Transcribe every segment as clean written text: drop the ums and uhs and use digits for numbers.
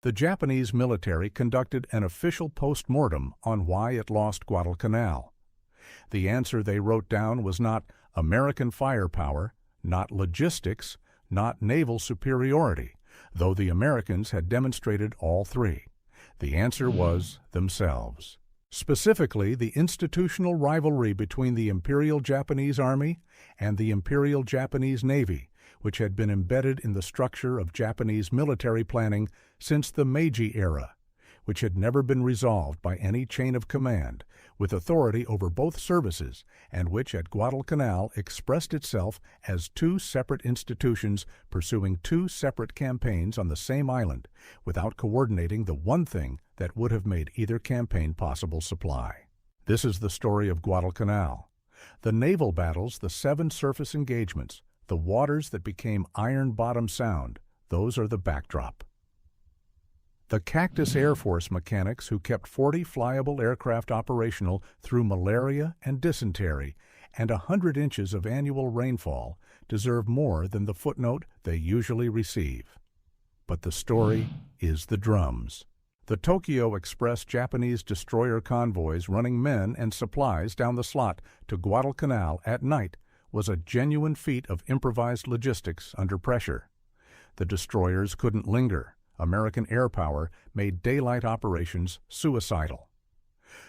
The Japanese military conducted an official post-mortem on why it lost Guadalcanal. The answer they wrote down was not American firepower, not logistics, not naval superiority, though the Americans had demonstrated all three. The answer was themselves. Specifically, the institutional rivalry between the Imperial Japanese Army and the Imperial Japanese Navy, which had been embedded in the structure of Japanese military planning since the Meiji era, which had never been resolved by any chain of command, with authority over both services, and which at Guadalcanal expressed itself as two separate institutions pursuing two separate campaigns on the same island, without coordinating the one thing that would have made either campaign possible: supply. This is the story of Guadalcanal. The naval battles, the 7 surface engagements, the waters that became Iron Bottom Sound, those are the backdrop. The Cactus Air Force mechanics who kept 40 flyable aircraft operational through malaria and dysentery and 100 inches of annual rainfall deserve more than the footnote they usually receive. But the story is the drums. The Tokyo Express Japanese destroyer convoys running men and supplies down the slot to Guadalcanal at night was a genuine feat of improvised logistics under pressure. The destroyers couldn't linger. American air power made daylight operations suicidal.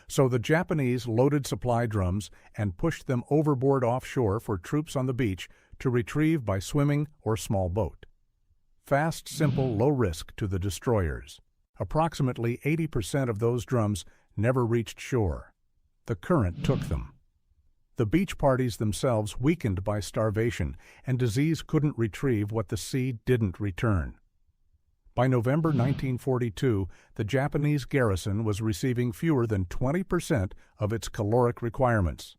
So the Japanese loaded supply drums and pushed them overboard offshore for troops on the beach to retrieve by swimming or small boat. Fast, simple, low risk to the destroyers. Approximately 80% of those drums never reached shore. The current took them. The beach parties themselves weakened by starvation, and disease couldn't retrieve what the sea didn't return. By November 1942, the Japanese garrison was receiving fewer than 20% of its caloric requirements.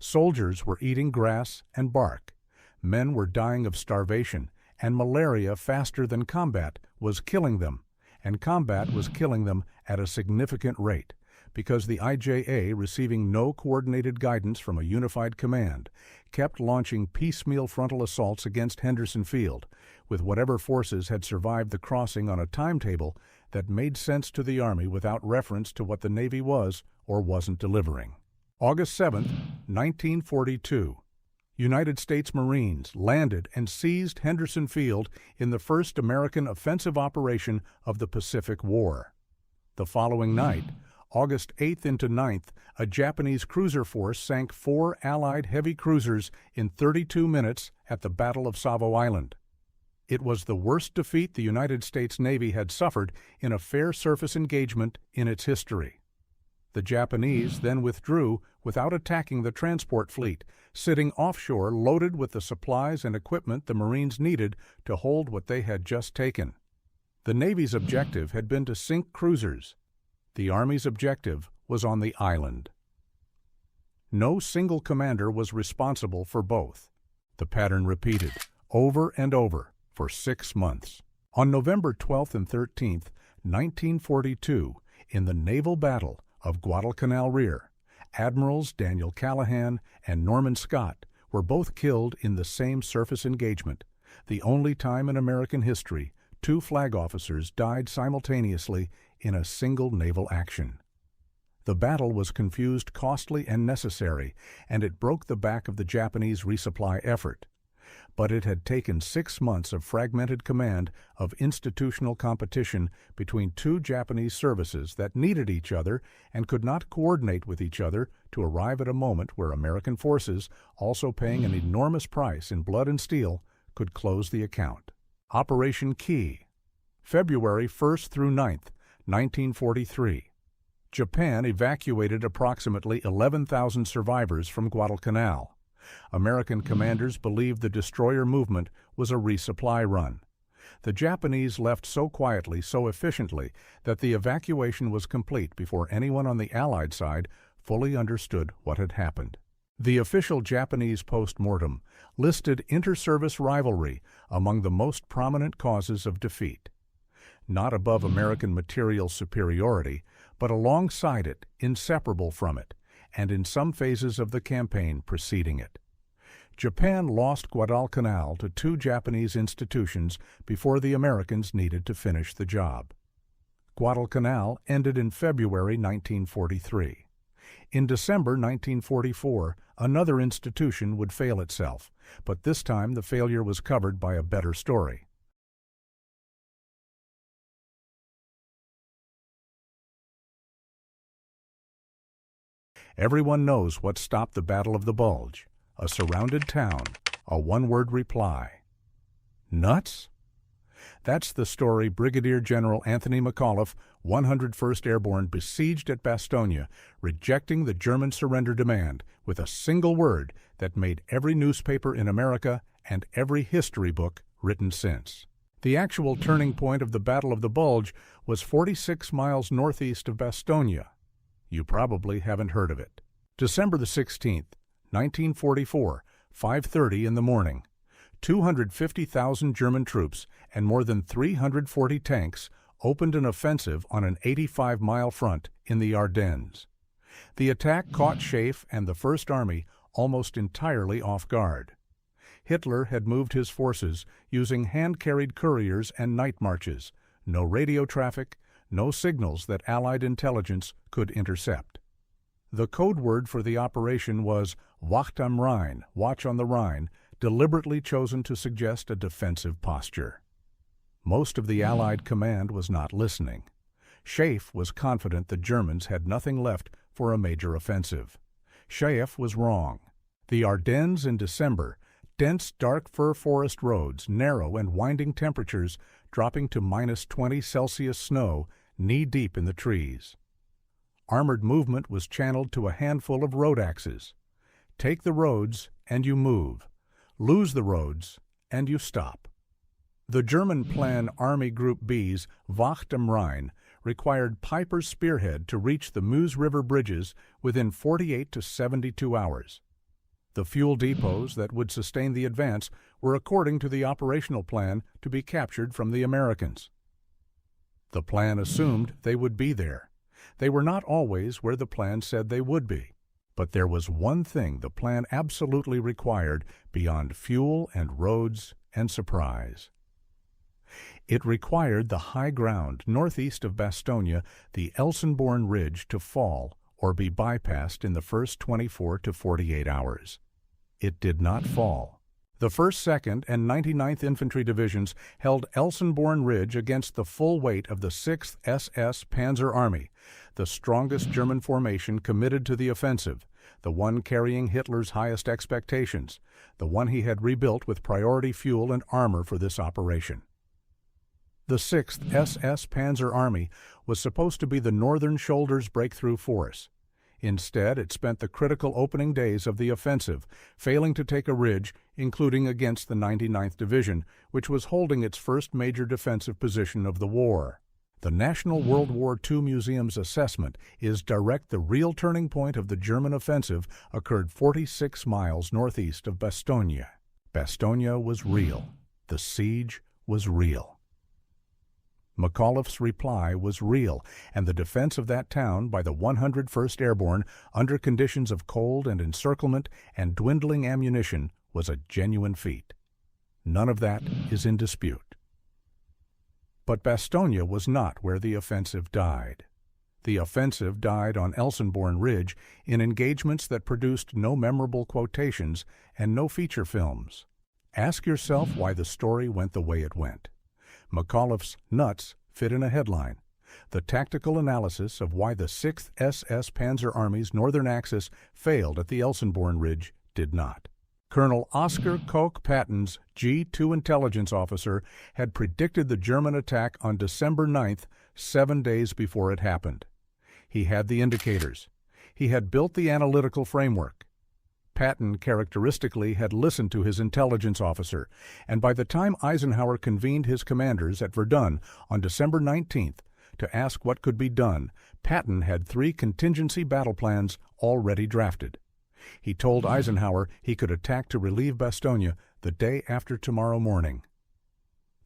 Soldiers were eating grass and bark. Men were dying of starvation, and malaria faster than combat was killing them, and combat was killing them at a significant rate, because the IJA, receiving no coordinated guidance from a unified command, kept launching piecemeal frontal assaults against Henderson Field, with whatever forces had survived the crossing on a timetable that made sense to the Army without reference to what the Navy was or wasn't delivering. August 7, 1942. United States Marines landed and seized Henderson Field in the first American offensive operation of the Pacific War. The following night, August 8th into 9th, a Japanese cruiser force sank 4 Allied heavy cruisers in 32 minutes at the Battle of Savo Island. It was the worst defeat the United States Navy had suffered in a fair surface engagement in its history. The Japanese then withdrew without attacking the transport fleet, sitting offshore loaded with the supplies and equipment the Marines needed to hold what they had just taken. The Navy's objective had been to sink cruisers. The Army's objective was on the island. No single commander was responsible for both. The pattern repeated, over and over, for 6 months. On November 12th and 13th, 1942, in the naval battle of Guadalcanal Rear, Admirals Daniel Callahan and Norman Scott were both killed in the same surface engagement, the only time in American history 2 flag officers died simultaneously in a single naval action. The battle was confused, costly, and necessary, and it broke the back of the Japanese resupply effort. But it had taken 6 months of fragmented command, of institutional competition between 2 Japanese services that needed each other and could not coordinate with each other to arrive at a moment where American forces, also paying an enormous price in blood and steel, could close the account. Operation Key. February 1st through 9th, 1943. Japan evacuated approximately 11,000 survivors from Guadalcanal. American commanders believed the destroyer movement was a resupply run. The Japanese left so quietly, so efficiently, that the evacuation was complete before anyone on the Allied side fully understood what had happened. The official Japanese post-mortem listed inter-service rivalry among the most prominent causes of defeat. Not above American material superiority, but alongside it, inseparable from it, and in some phases of the campaign preceding it. Japan lost Guadalcanal to 2 Japanese institutions before the Americans needed to finish the job. Guadalcanal ended in February 1943. In December 1944, another institution would fail itself, but this time the failure was covered by a better story. Everyone knows what stopped the Battle of the Bulge: a surrounded town, a one-word reply. Nuts? That's the story Brigadier General Anthony McAuliffe, 101st Airborne, besieged at Bastogne, rejecting the German surrender demand with a single word that made every newspaper in America and every history book written since. The actual turning point of the Battle of the Bulge was 46 miles northeast of Bastogne. You probably haven't heard of it. December the 16th, 1944, 5:30 in the morning. 250,000 German troops and more than 340 tanks opened an offensive on an 85-mile front in the Ardennes. The attack caught Schaeff and the First Army almost entirely off guard. Hitler had moved his forces using hand-carried couriers and night marches, no radio traffic, no signals that Allied intelligence could intercept. The code word for the operation was Wacht am Rhein, watch on the Rhine, deliberately chosen to suggest a defensive posture. Most of the Allied command was not listening. Schaeff was confident the Germans had nothing left for a major offensive. Schaeff was wrong. The Ardennes in December, dense dark fir forest roads, narrow and winding temperatures dropping to -20 Celsius snow, knee-deep in the trees. Armored movement was channeled to a handful of road axes. Take the roads and you move. Lose the roads and you stop. The German Plan Army Group B's Wacht am Rhein required Piper's spearhead to reach the Meuse River bridges within 48 to 72 hours. The fuel depots that would sustain the advance were, according to the operational plan, to be captured from the Americans. The plan assumed they would be there. They were not always where the plan said they would be. But there was one thing the plan absolutely required beyond fuel and roads and surprise. It required the high ground northeast of Bastogne, the Elsenborn Ridge, to fall or be bypassed in the first 24 to 48 hours. It did not fall. The 1st, 2nd, and 99th Infantry Divisions held Elsenborn Ridge against the full weight of the 6th SS Panzer Army, the strongest German formation committed to the offensive, the one carrying Hitler's highest expectations, the one he had rebuilt with priority fuel and armor for this operation. The 6th SS Panzer Army was supposed to be the Northern Shoulder's breakthrough force. Instead, it spent the critical opening days of the offensive, failing to take a ridge, including against the 99th Division, which was holding its first major defensive position of the war. The National World War II Museum's assessment is direct. The real turning point of the German offensive occurred 46 miles northeast of Bastogne. Bastogne was real. The siege was real. McAuliffe's reply was real, and the defense of that town by the 101st Airborne under conditions of cold and encirclement and dwindling ammunition was a genuine feat. None of that is in dispute. But Bastogne was not where the offensive died. The offensive died on Elsenborn Ridge in engagements that produced no memorable quotations and no feature films. Ask yourself why the story went the way it went. McAuliffe's nuts fit in a headline. The tactical analysis of why the 6th SS Panzer Army's northern axis failed at the Elsenborn Ridge did not. Colonel Oscar Koch Patton's G2 intelligence officer had predicted the German attack on December 9th, 7 days before it happened. He had the indicators. He had built the analytical framework. Patton characteristically had listened to his intelligence officer, and by the time Eisenhower convened his commanders at Verdun on December 19th to ask what could be done, Patton had 3 contingency battle plans already drafted. He told Eisenhower he could attack to relieve Bastogne the day after tomorrow morning.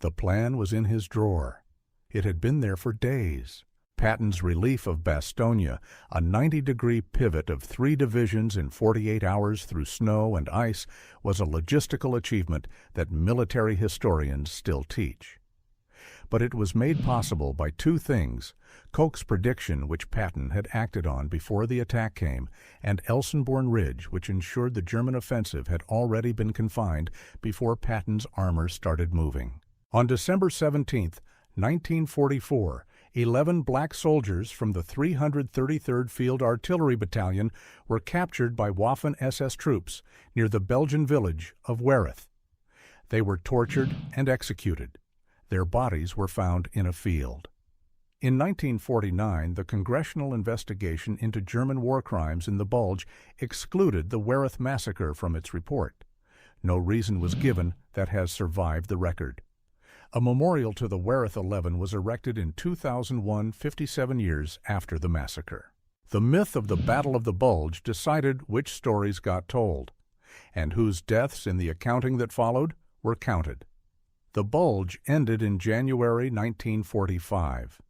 The plan was in his drawer. It had been there for days. Patton's relief of Bastogne, a 90-degree pivot of 3 divisions in 48 hours through snow and ice, was a logistical achievement that military historians still teach. But it was made possible by two things: Koch's prediction, which Patton had acted on before the attack came, and Elsenborn Ridge, which ensured the German offensive had already been confined before Patton's armor started moving. On December 17, 1944, 11 black soldiers from the 333rd Field Artillery Battalion were captured by Waffen SS troops near the Belgian village of Wereth. They were tortured and executed. Their bodies were found in a field. In 1949, the congressional investigation into German war crimes in the Bulge excluded the Wereth massacre from its report. No reason was given that has survived the record. A memorial to the Wereth 11 was erected in 2001, 57 years after the massacre. The myth of the Battle of the Bulge decided which stories got told, and whose deaths in the accounting that followed were counted. The Bulge ended in January 1945.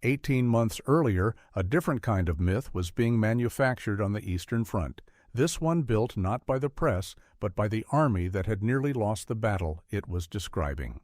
18 months earlier, a different kind of myth was being manufactured on the Eastern Front, this one built not by the press, but by the army that had nearly lost the battle it was describing.